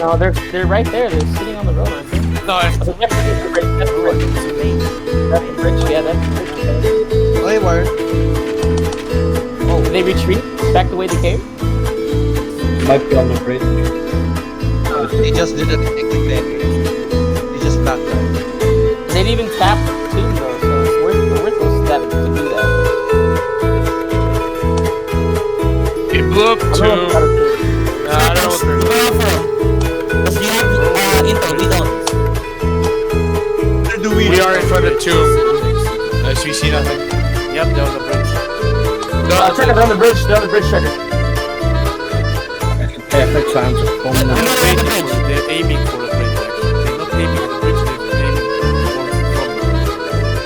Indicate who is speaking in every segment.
Speaker 1: No, they're right there. They're sitting on the road, aren't they?
Speaker 2: No,
Speaker 1: That's the bridge. That's the bridge. That's the bridge. Yeah, that's the bridge.
Speaker 3: Okay, Warren.
Speaker 1: Oh, did they retreat back the way they came?
Speaker 4: Might be on the bridge.
Speaker 3: They just didn't take the bed. They just backed up.
Speaker 1: They didn't even tap the tomb though, so we're supposed to do that.
Speaker 2: it blew up to. I don't know what they're
Speaker 5: Because you have intel, we don't.
Speaker 3: Where do we?
Speaker 2: We are in front of the tomb. As we see nothing. Yep, there was a bridge.
Speaker 1: Check it on the bridge. They're on the bridge. Check it.
Speaker 4: Perfect chance of bombing them.
Speaker 2: They're aiming for the bridge. They're not aiming for the bridge. They're aiming for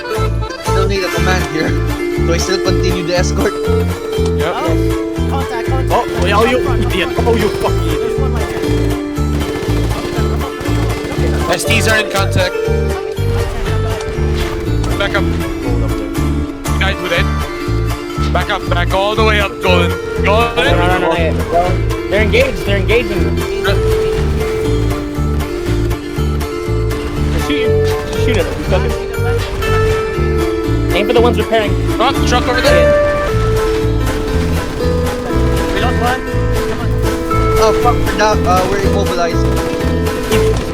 Speaker 2: the
Speaker 3: Still need a command here. Do I still continue the escort?
Speaker 2: Yep.
Speaker 6: Contact.
Speaker 2: Oh, you idiot! Oh, you fucking idiot!
Speaker 6: There's one like that.
Speaker 2: STs are in contact. Back up. Guide with it. Back up, back all the way up, Golden. Golden!
Speaker 1: No. They're engaged. They're engaging. Shoot at them. Aim for the ones repairing.
Speaker 2: Truck over there.
Speaker 6: We lost one. Come on.
Speaker 3: Oh fuck, we're down. We're immobilized.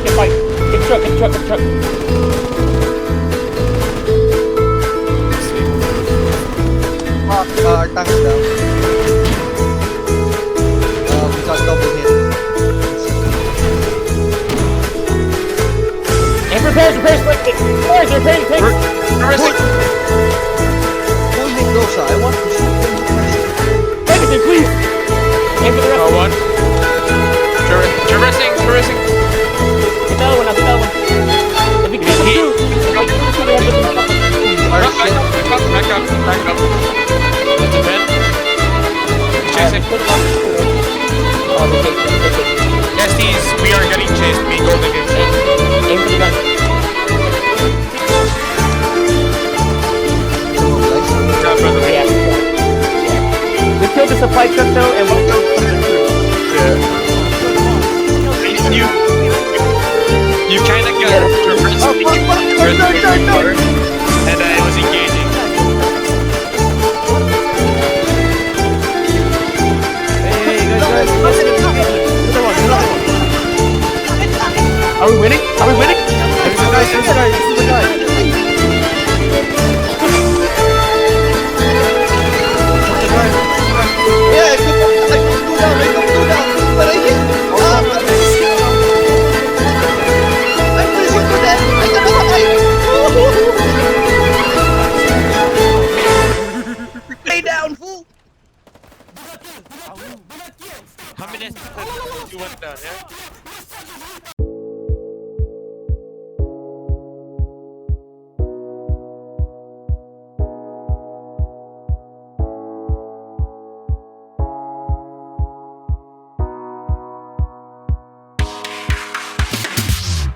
Speaker 1: Keep fight. Get the truck.
Speaker 3: Fuck, our tank is down. We got double hit.
Speaker 1: Aim for repairs quickly. They're repairing tanks.
Speaker 3: Pull me closer. I want to shoot them first.
Speaker 1: Take it, please. Aim for the rest.
Speaker 2: One. Traversing.
Speaker 1: Get the other one. If we kill them too.
Speaker 2: Back up. That's a pen. Chasing. STs, we are getting chased. We go to get chased.
Speaker 1: Aim for the gun.
Speaker 2: Job, brother.
Speaker 1: Yeah. We killed the supply truck though, and we'll go from the crew.
Speaker 2: You kind of got and I was engaging.
Speaker 1: Are we winning?
Speaker 3: There's a guy. Yeah, I could go down, but I hit. I'm pressing for that. I got a high. Lay down, fool.
Speaker 2: How many STs you went down, yeah?